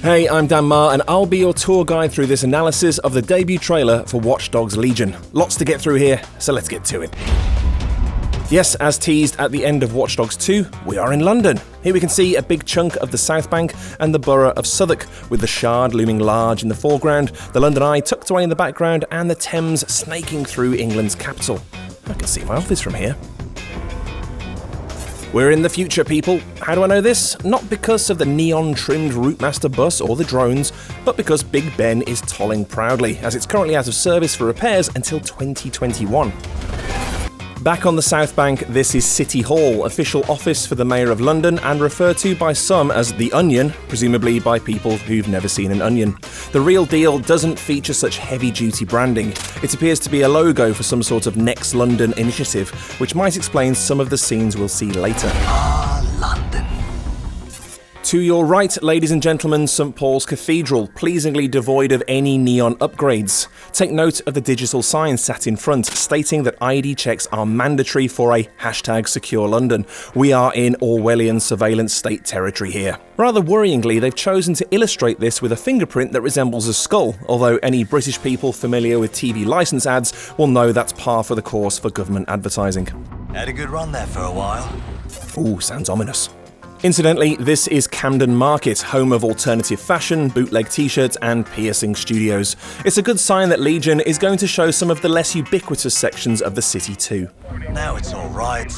Hey, I'm Dan Marr, and I'll be your tour guide through this analysis of the debut trailer for Watch Dogs Legion. Lots to get through here, so let's get to it. Yes, as teased at the end of Watch Dogs 2, we are in London. Here we can see a big chunk of the South Bank and the borough of Southwark, with the Shard looming large in the foreground, the London Eye tucked away in the background, and the Thames snaking through England's capital. I can see my office from here. We're in the future, people. How do I know this? Not because of the neon-trimmed Routemaster bus or the drones, but because Big Ben is tolling proudly, as it's currently out of service for repairs until 2021. Back on the South Bank, this is City Hall, official office for the Mayor of London, and referred to by some as the Onion, presumably by people who've never seen an onion. The real deal doesn't feature such heavy-duty branding. It appears to be a logo for some sort of Next London initiative, which might explain some of the scenes we'll see later. London. To your right, ladies and gentlemen, St Paul's Cathedral, pleasingly devoid of any neon upgrades. Take note of the digital sign sat in front, stating that ID checks are mandatory for a #Secure London. We are in Orwellian surveillance state territory here. Rather worryingly, they've chosen to illustrate this with a fingerprint that resembles a skull, although any British people familiar with TV licence ads will know that's par for the course for government advertising. Had a good run there for a while. Ooh, sounds ominous. Incidentally, this is Camden Market, home of alternative fashion, bootleg t-shirts and piercing studios. It's a good sign that Legion is going to show some of the less ubiquitous sections of the city too. Now it's all right.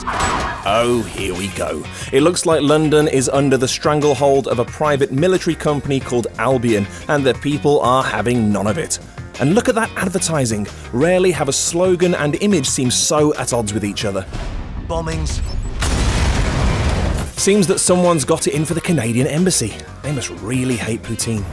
Oh, here we go. It looks like London is under the stranglehold of a private military company called Albion, and the people are having none of it. And look at that advertising. Rarely have a slogan and image seem so at odds with each other. Bombings. Seems that someone's got it in for the Canadian embassy. They must really hate poutine.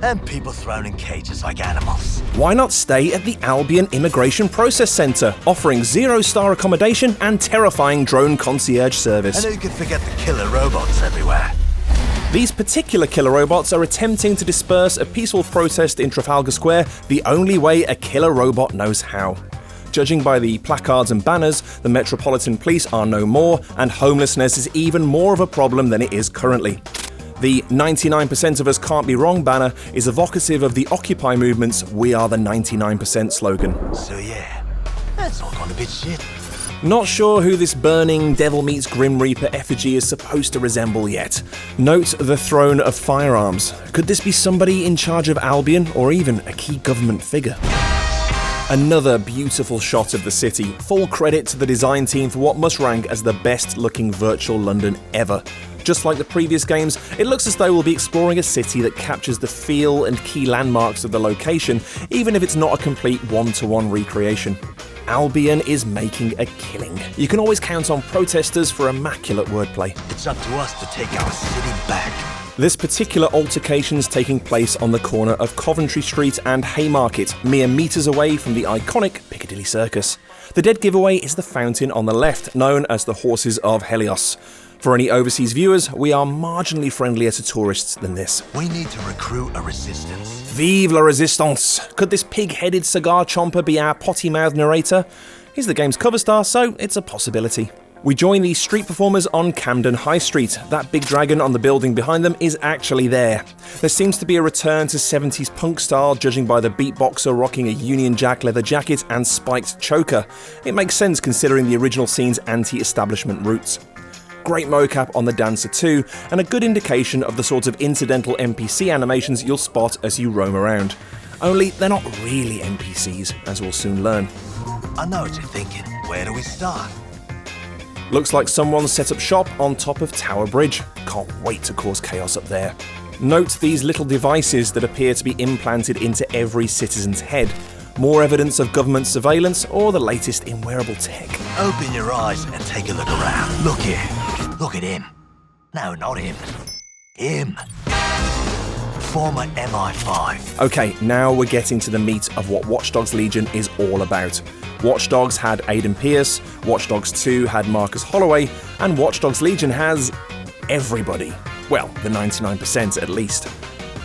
And people thrown in cages like animals. Why not stay at the Albion Immigration Process Centre, offering 0-star accommodation and terrifying drone concierge service? And who could forget the killer robots everywhere? These particular killer robots are attempting to disperse a peaceful protest in Trafalgar Square the only way a killer robot knows how. Judging by the placards and banners, the Metropolitan Police are no more, and homelessness is even more of a problem than it is currently. The 99% of us can't be wrong banner is evocative of the Occupy movement's We Are the 99% slogan. So yeah, that's all gone a bit shit. Not sure who this burning Devil Meets Grim Reaper effigy is supposed to resemble yet. Note the throne of firearms. Could this be somebody in charge of Albion, or even a key government figure? Another beautiful shot of the city. Full credit to the design team for what must rank as the best looking virtual London ever. Just like the previous games, it looks as though we'll be exploring a city that captures the feel and key landmarks of the location, even if it's not a complete one-to-one recreation. Albion is making a killing. You can always count on protesters for immaculate wordplay. It's up to us to take our city back. This particular altercation's taking place on the corner of Coventry Street and Haymarket, mere metres away from the iconic Piccadilly Circus. The dead giveaway is the fountain on the left, known as the Horses of Helios. For any overseas viewers, we are marginally friendlier to tourists than this. We need to recruit a resistance. Vive la resistance! Could this pig-headed cigar chomper be our potty-mouthed narrator? He's the game's cover star, so it's a possibility. We join these street performers on Camden High Street. That big dragon on the building behind them is actually there. There seems to be a return to 70s punk style, judging by the beatboxer rocking a Union Jack leather jacket and spiked choker. It makes sense considering the original scene's anti-establishment roots. Great mocap on the dancer too, and a good indication of the sort of incidental NPC animations you'll spot as you roam around. Only they're not really NPCs, as we'll soon learn. I know what you're thinking. Where do we start? Looks like someone's set up shop on top of Tower Bridge. Can't wait to cause chaos up there. Note these little devices that appear to be implanted into every citizen's head. More evidence of government surveillance or the latest in wearable tech. Open your eyes and take a look around. Look here. Look at him. No, not him. Him. Former MI5. Okay, now we're getting to the meat of what Watch Dogs Legion is all about. Watch Dogs had Aidan Pierce, Watch Dogs 2 had Marcus Holloway, and Watch Dogs Legion has everybody. Well, the 99% at least.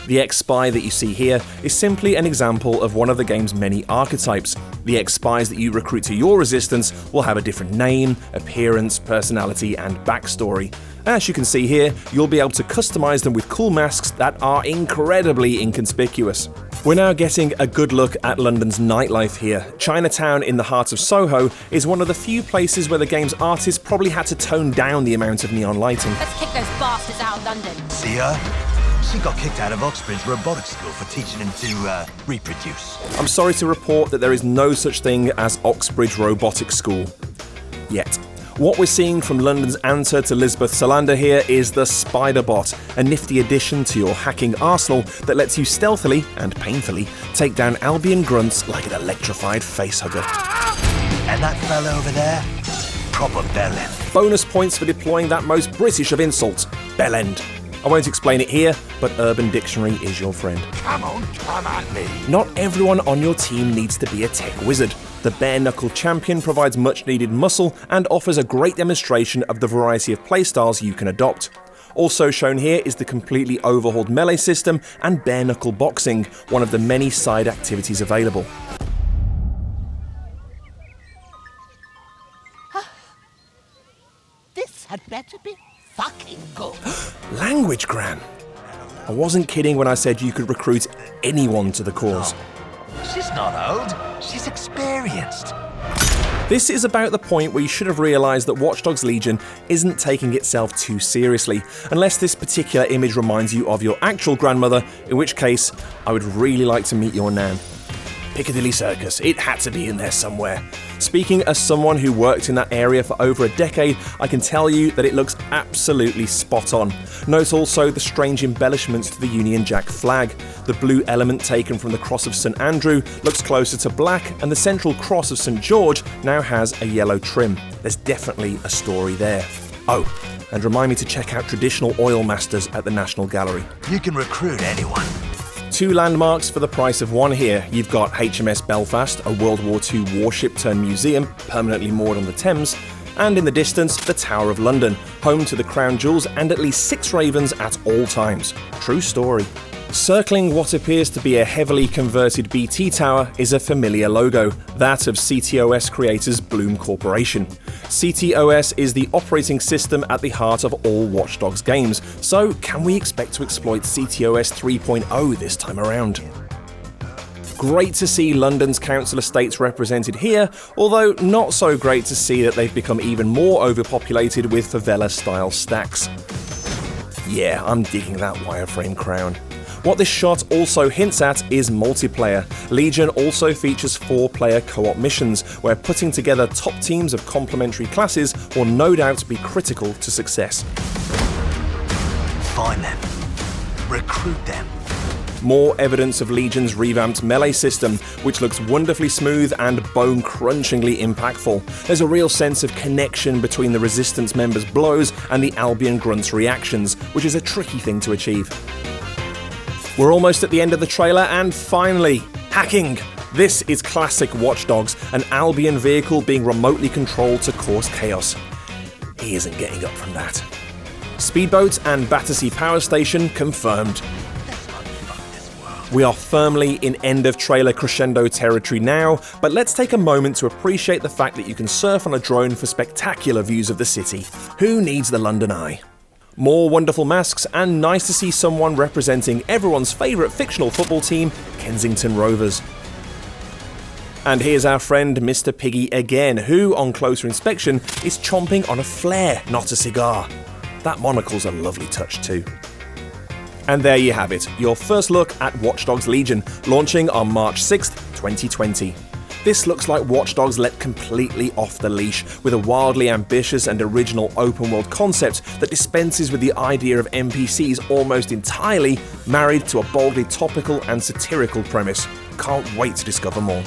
The ex-spy that you see here is simply an example of one of the game's many archetypes. The ex-spies that you recruit to your resistance will have a different name, appearance, personality, and backstory. As you can see here, you'll be able to customize them with cool masks that are incredibly inconspicuous. We're now getting a good look at London's nightlife here. Chinatown in the heart of Soho is one of the few places where the game's artists probably had to tone down the amount of neon lighting. Let's kick those bastards out of London. See her? She got kicked out of Oxbridge Robotics School for teaching him to reproduce. I'm sorry to report that there is no such thing as Oxbridge Robotics School. Yet. What we're seeing from London's answer to Lisbeth Salander here is the Spider-Bot, a nifty addition to your hacking arsenal that lets you stealthily and painfully take down Albion grunts like an electrified facehugger. And that fella over there? Proper bellend. Bonus points for deploying that most British of insults, bellend. I won't explain it here, but Urban Dictionary is your friend. Come on, come at me. Not everyone on your team needs to be a tech wizard. The bare-knuckle champion provides much-needed muscle and offers a great demonstration of the variety of playstyles you can adopt. Also shown here is the completely overhauled melee system and bare-knuckle boxing, one of the many side activities available. This had better be fucking good. Language, Gran. I wasn't kidding when I said you could recruit anyone to the cause. She's not old. She's experienced. This is about the point where you should have realised that Watch Dogs Legion isn't taking itself too seriously, unless this particular image reminds you of your actual grandmother, in which case I would really like to meet your nan. Piccadilly Circus, it had to be in there somewhere. Speaking as someone who worked in that area for over a decade, I can tell you that it looks absolutely spot on. Note also the strange embellishments to the Union Jack flag. The blue element taken from the cross of St Andrew looks closer to black, and the central cross of St George now has a yellow trim. There's definitely a story there. Oh, and remind me to check out traditional oil masters at the National Gallery. You can recruit anyone. 2 landmarks for the price of 1 here. You've got HMS Belfast, a World War II warship turned museum, permanently moored on the Thames, and in the distance, the Tower of London, home to the Crown Jewels and at least 6 ravens at all times. True story. Circling what appears to be a heavily converted BT tower is a familiar logo, that of CTOS creators Bloom Corporation. CTOS is the operating system at the heart of all Watch Dogs games, so can we expect to exploit CTOS 3.0 this time around? Great to see London's council estates represented here, although not so great to see that they've become even more overpopulated with favela-style stacks. Yeah, I'm digging that wireframe crown. What this shot also hints at is multiplayer. Legion also features 4-player co-op missions, where putting together top teams of complementary classes will no doubt be critical to success. Find them. Recruit them. More evidence of Legion's revamped melee system, which looks wonderfully smooth and bone-crunchingly impactful. There's a real sense of connection between the Resistance members' blows and the Albion grunts' reactions, which is a tricky thing to achieve. We're almost at the end of the trailer, and finally, hacking! This is classic Watch Dogs, an Albion vehicle being remotely controlled to cause chaos. He isn't getting up from that. Speedboat and Battersea Power Station confirmed. We are firmly in end of trailer crescendo territory now, but let's take a moment to appreciate the fact that you can surf on a drone for spectacular views of the city. Who needs the London Eye? More wonderful masks, and nice to see someone representing everyone's favourite fictional football team, Kensington Rovers. And here's our friend Mr. Piggy again, who, on closer inspection, is chomping on a flare, not a cigar. That monocle's a lovely touch too. And there you have it, your first look at Watch Dogs Legion, launching on March 6th, 2020. This looks like Watch Dogs let completely off the leash, with a wildly ambitious and original open-world concept that dispenses with the idea of NPCs almost entirely, married to a boldly topical and satirical premise. Can't wait to discover more.